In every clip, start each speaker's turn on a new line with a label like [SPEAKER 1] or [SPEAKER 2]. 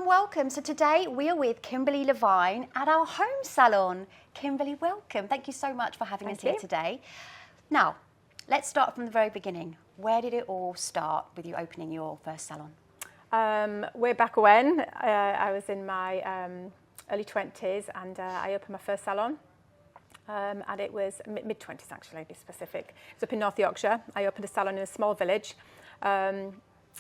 [SPEAKER 1] and welcome. So today we are with Kimberley Levine at our home salon. Kimberley, welcome. Thank you so much for having us here today. Now, let's start from the very beginning. Where did it all start with you opening your first salon?
[SPEAKER 2] Way back when, I was in my early 20s and I opened my first salon. And it was mid-20s actually, to be specific. It was up in North Yorkshire. I opened a salon in a small village. And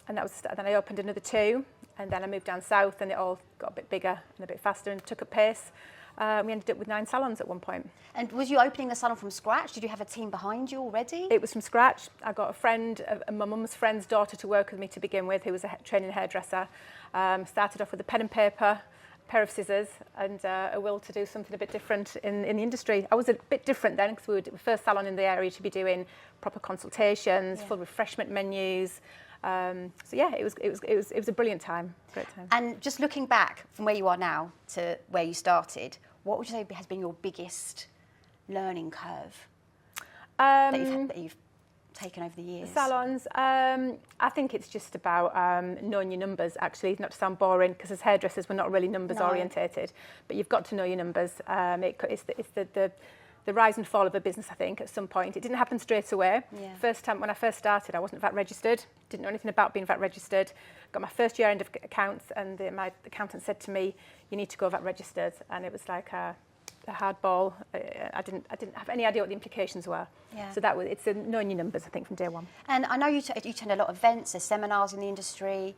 [SPEAKER 2] then I opened another two, and then I moved down south, and it all got a bit bigger and a bit faster and took up pace. We ended up with 9 salons at one point.
[SPEAKER 1] And was you opening the salon from scratch? Did you have a team behind you already?
[SPEAKER 2] It was from scratch. I got a friend, my mum's friend's daughter, to work with me to begin with, who was a training hairdresser. Started off with a pen and paper, a pair of scissors, and a will to do something a bit different in the industry. I was a bit different then because we were the first salon in the area to be doing proper consultations, full refreshment menus. So yeah, it was a brilliant time, great time.
[SPEAKER 1] And just looking back from where you are now to where you started, what would you say has been your biggest learning curve that you've taken over the years?
[SPEAKER 2] Salons, I think it's just about knowing your numbers, actually, not to sound boring, because as hairdressers we're not really numbers orientated, but you've got to know your numbers. It's the rise and fall of a business, I think, at some point. It didn't happen straight away. Yeah. First time, when I first started, I wasn't VAT registered, didn't know anything about being VAT registered. Got my first year end of accounts, and my accountant said to me, you need to go VAT registered. And it was like a hard ball. I didn't have any idea what the implications were. Yeah. So it's knowing your numbers, I think, from day one.
[SPEAKER 1] And I know you attend a lot of events, there's seminars in the industry.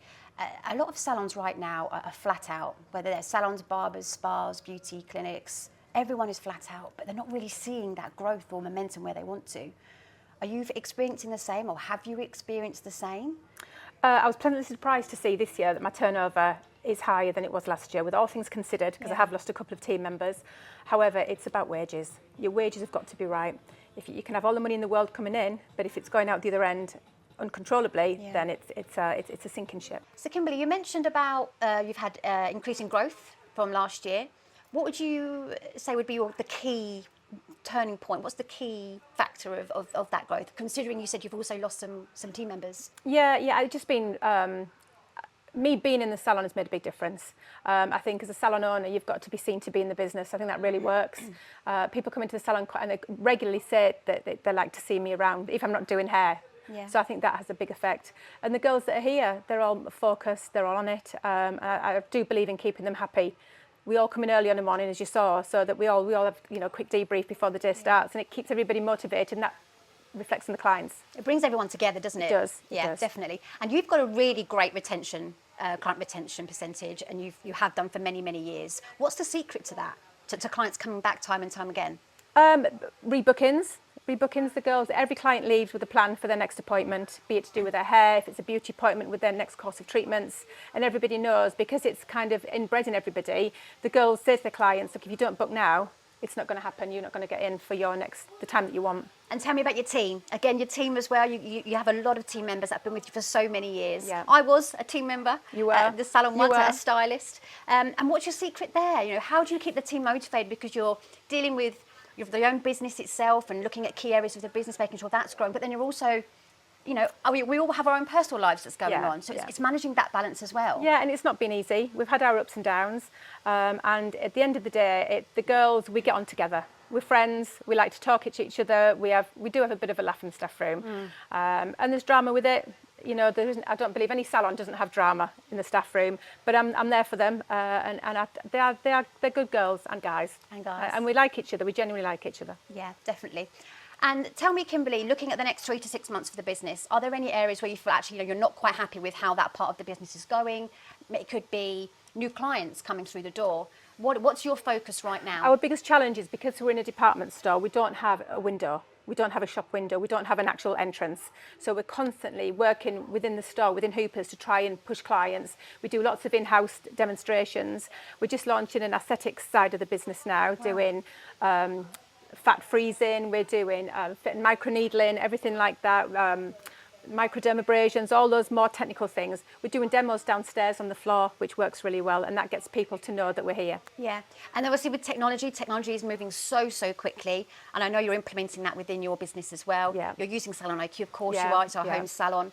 [SPEAKER 1] A lot of salons right now are flat out, whether they're salons, barbers, spas, beauty clinics. Everyone is flat out, but they're not really seeing that growth or momentum where they want to. Are you experiencing the same, or have you experienced the same?
[SPEAKER 2] I was pleasantly surprised to see this year that my turnover is higher than it was last year, with all things considered, because I have lost a couple of team members. However, it's about wages. Your wages have got to be right. If you can have all the money in the world coming in, but if it's going out the other end uncontrollably, then it's a sinking ship.
[SPEAKER 1] So Kimberley, you mentioned about you've had increasing growth from last year. What would you say would be the key turning point? What's the key factor of that growth, considering you said you've also lost some team members? Yeah,
[SPEAKER 2] it's just been... me being in the salon has made a big difference. I think as a salon owner, you've got to be seen to be in the business. I think that really works. People come into the salon and they regularly say that they like to see me around, if I'm not doing hair. Yeah. So I think that has a big effect. And the girls that are here, they're all focused, they're all on it. I do believe in keeping them happy. We all come in early on the morning, as you saw, so that we all have a quick debrief before the day starts, and it keeps everybody motivated, and that reflects on the clients.
[SPEAKER 1] It brings everyone together, doesn't it?
[SPEAKER 2] It does.
[SPEAKER 1] Yeah,
[SPEAKER 2] it does.
[SPEAKER 1] Definitely. And you've got a really great client retention percentage, and you have done for many, many years. What's the secret to that, to clients coming back time and time again? Rebookings, the girls, every client leaves with a plan for their next appointment, be it to do with their hair, if it's a beauty appointment with their next course of treatments, and everybody knows, because it's kind of inbred in everybody, the girls say to their clients, look, if you don't book now, it's not going to happen, you're not going to get in for the time that you want. And tell me about your team. Again, your team as well, you have a lot of team members that have been with you for so many years. Yeah. I was a team member.
[SPEAKER 2] You were.
[SPEAKER 1] At the salon once, a stylist. And what's your secret there? How do you keep the team motivated? Because you're dealing with your own business itself and looking at key areas of the business, making sure that's growing, but then you're also, we all have our own personal lives that's going on, so it's managing that balance as well. Yeah, and it's not been easy. We've had our ups and downs, and at the end of the day, the girls, we get on together. We're friends, we like to talk to each other, we do have a bit of a laugh in the staff room, and there's drama with it. I don't believe any salon doesn't have drama in the staff room, but I'm there for them, and they're good girls and guys. And we like each other. We genuinely like each other. Yeah, definitely. And tell me, Kimberley, looking at the next 3 to 6 months for the business, are there any areas where you feel actually you're not quite happy with how that part of the business is going? It could be new clients coming through the door. What's your focus right now? Our biggest challenge is, because we're in a department store, we don't have a window. We don't have a shop window, we don't have an actual entrance. So we're constantly working within the store, within Hoopers, to try and push clients. We do lots of in-house demonstrations. We're just launching an aesthetics side of the business now, doing fat freezing, we're doing microneedling, everything like that, microdermabrasions, all those more technical things. We're doing demos downstairs on the floor, which works really well, and that gets people to know that we're here. Yeah, and obviously with technology is moving so quickly, and I know you're implementing that within your business as well. Yeah. You're using SalonIQ, of course you are, it's our home salon.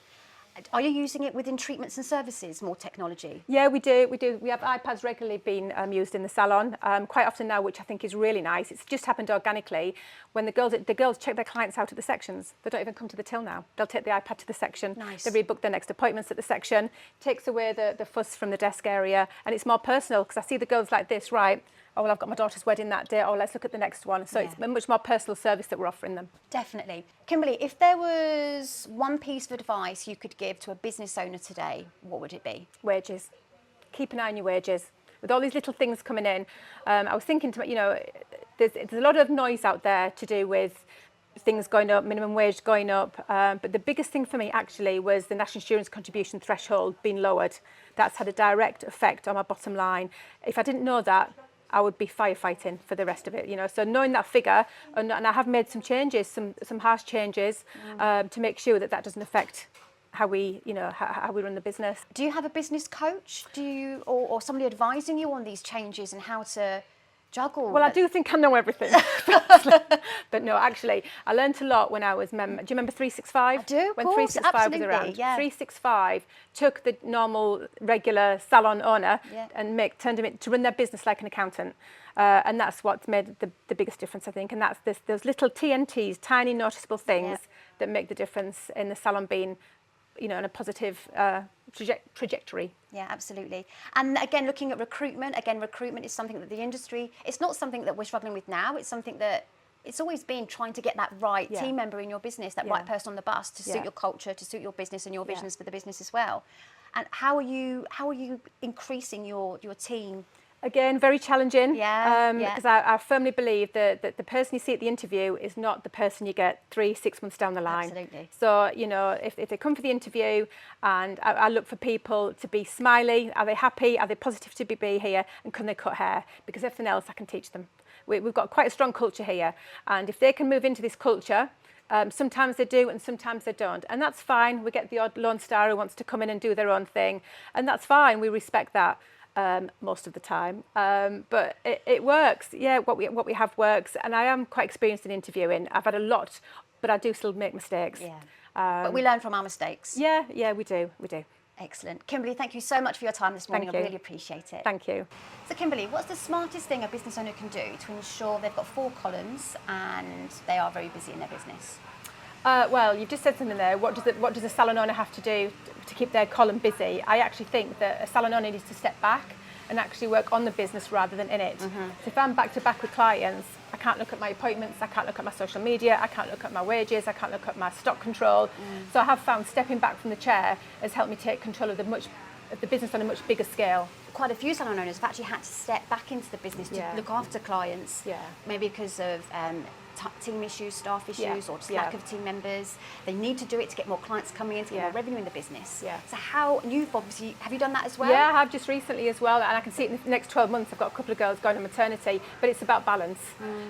[SPEAKER 1] Are you using it within treatments and services, more technology?
[SPEAKER 2] Yeah, we do. We have iPads regularly being used in the salon, quite often now, which I think is really nice. It's just happened organically when the girls check their clients out at the sections. They don't even come to the till now. They'll take the iPad to the section.
[SPEAKER 1] Nice.
[SPEAKER 2] They rebook their next appointments at the section. Takes away the fuss from the desk area, and it's more personal because I see the girls like this, right? Oh, well, I've got my daughter's wedding that day. Oh, let's look at the next one. So it's a much more personal service that we're offering them.
[SPEAKER 1] Definitely. Kimberley, if there was one piece of advice you could give to a business owner today, what would it be?
[SPEAKER 2] Wages. Keep an eye on your wages. With all these little things coming in, I was thinking, there's a lot of noise out there to do with things going up, minimum wage going up. But the biggest thing for me actually was the national insurance contribution threshold being lowered. That's had a direct effect on my bottom line. If I didn't know that, I would be firefighting for the rest of it, So knowing that figure, and I have made some changes, some harsh changes, to make sure that doesn't affect how we, how we run the business.
[SPEAKER 1] Do you have a business coach? Do you, or somebody advising you on these changes and how to juggle?
[SPEAKER 2] Well, I do think I know everything. But no, actually, I learnt a lot when I was member. Do you remember 365?
[SPEAKER 1] I do,
[SPEAKER 2] when
[SPEAKER 1] course,
[SPEAKER 2] 365
[SPEAKER 1] absolutely,
[SPEAKER 2] was around.
[SPEAKER 1] yeah.
[SPEAKER 2] 365 took the normal, regular salon owner
[SPEAKER 1] Yeah.
[SPEAKER 2] and turned him to run their business like an accountant. And that's what's made the biggest difference, I think. And that's those little TNTs, tiny noticeable things that make the difference in the salon being, in a positive trajectory.
[SPEAKER 1] Yeah, absolutely. And again, looking at recruitment is something that the industry, it's not something that we're struggling with now. It's something that it's always been trying to get that right team member in your business, that right person on the bus to suit your culture, to suit your business and your visions for the business as well. And how are you increasing your team?
[SPEAKER 2] Again, very challenging.
[SPEAKER 1] Yeah.
[SPEAKER 2] Because I firmly believe that the person you see at the interview is not the person you get 3-6 months down the line.
[SPEAKER 1] Absolutely.
[SPEAKER 2] So, if they come for the interview, and I look for people to be smiley, are they happy, are they positive to be here, and can they cut hair? Because everything else I can teach them. We've got quite a strong culture here, and if they can move into this culture, sometimes they do and sometimes they don't, and that's fine. We get the odd lone star who wants to come in and do their own thing, and that's fine. We respect that. Most of the time, but it works. Yeah, what we have works, and I am quite experienced in interviewing. I've had a lot, but I do still make mistakes.
[SPEAKER 1] Yeah, but we learn from our mistakes.
[SPEAKER 2] Yeah, we do.
[SPEAKER 1] Excellent. Kimberley, thank you so much for your time this morning.
[SPEAKER 2] Thank you.
[SPEAKER 1] I really appreciate it.
[SPEAKER 2] Thank you.
[SPEAKER 1] So Kimberley, what's the smartest thing a business owner can do to ensure they've got 4 columns and they are very busy in their business?
[SPEAKER 2] Well, you've just said something there. What does a salon owner have to do to keep their column busy? I actually think that a salon owner needs to step back and actually work on the business rather than in it. So if I'm back to back with clients, I can't look at my appointments, I can't look at my social media, I can't look at my wages, I can't look at my stock control. So I have found stepping back from the chair has helped me take control of the business on a much bigger scale.
[SPEAKER 1] Quite a few salon owners have actually had to step back into the business to look after clients, maybe because of team issues, staff issues, or just lack of team members. They need to do it to get more clients coming in, to get more revenue in the business. So have you done that as well?
[SPEAKER 2] Yeah, I have just recently as well, and I can see it in the next 12 months. I've got a couple of girls going on maternity, but it's about balance.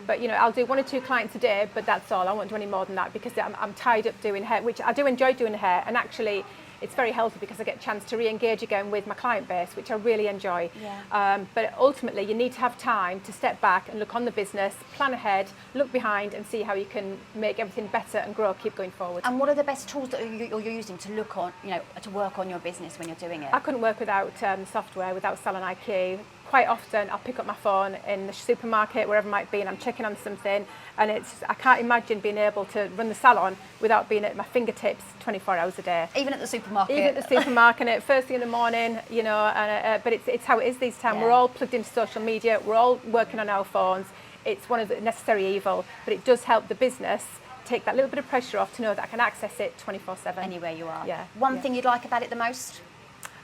[SPEAKER 2] But I'll do 1 or 2 clients a day, but that's all. I won't do any more than that because I'm tied up doing hair, which I do enjoy doing hair, and actually it's very healthy because I get a chance to re-engage again with my client base, which I really enjoy. But ultimately, you need to have time to step back and look on the business, plan ahead, look behind, and see how you can make everything better and grow, keep going forward.
[SPEAKER 1] And what are the best tools that you're using to look on, to work on your business when you're doing it?
[SPEAKER 2] I couldn't work without software, without SalonIQ. Quite often, I'll pick up my phone in the supermarket, wherever it might be, and I'm checking on something. And I can't imagine being able to run the salon without being at my fingertips 24 hours a day.
[SPEAKER 1] Even at the supermarket?
[SPEAKER 2] Even at the supermarket, at first thing in the morning, but it's how it is these times. We're all plugged into social media, we're all working on our phones. It's one of the necessary evil, but it does help the business take that little bit of pressure off to know that I can access it 24/7.
[SPEAKER 1] Anywhere you are.
[SPEAKER 2] Yeah.
[SPEAKER 1] One thing you'd like about it the most?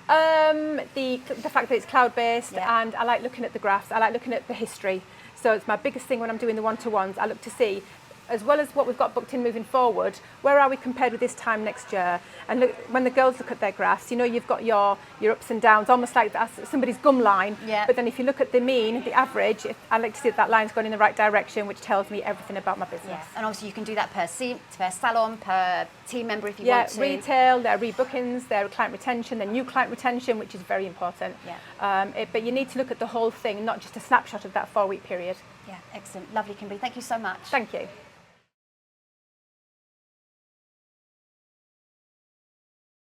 [SPEAKER 2] The fact that it's cloud-based, and I like looking at the graphs, I like looking at the history. So it's my biggest thing when I'm doing the one-to-ones. I look to see, as well as what we've got booked in moving forward, where are we compared with this time next year? And look, when the girls look at their graphs, you've got your ups and downs, almost like somebody's gum line. But then if you look at the mean, the average, I like to see that line's going in the right direction, which tells me everything about my business.
[SPEAKER 1] And obviously you can do that per salon, per team member if you want to.
[SPEAKER 2] Retail, their rebookings, their client retention, their new client retention, which is very important. But you need to look at the whole thing, not just a snapshot of that 4-week period.
[SPEAKER 1] Yeah, excellent. Lovely, Kimberley. Thank you so much.
[SPEAKER 2] Thank you.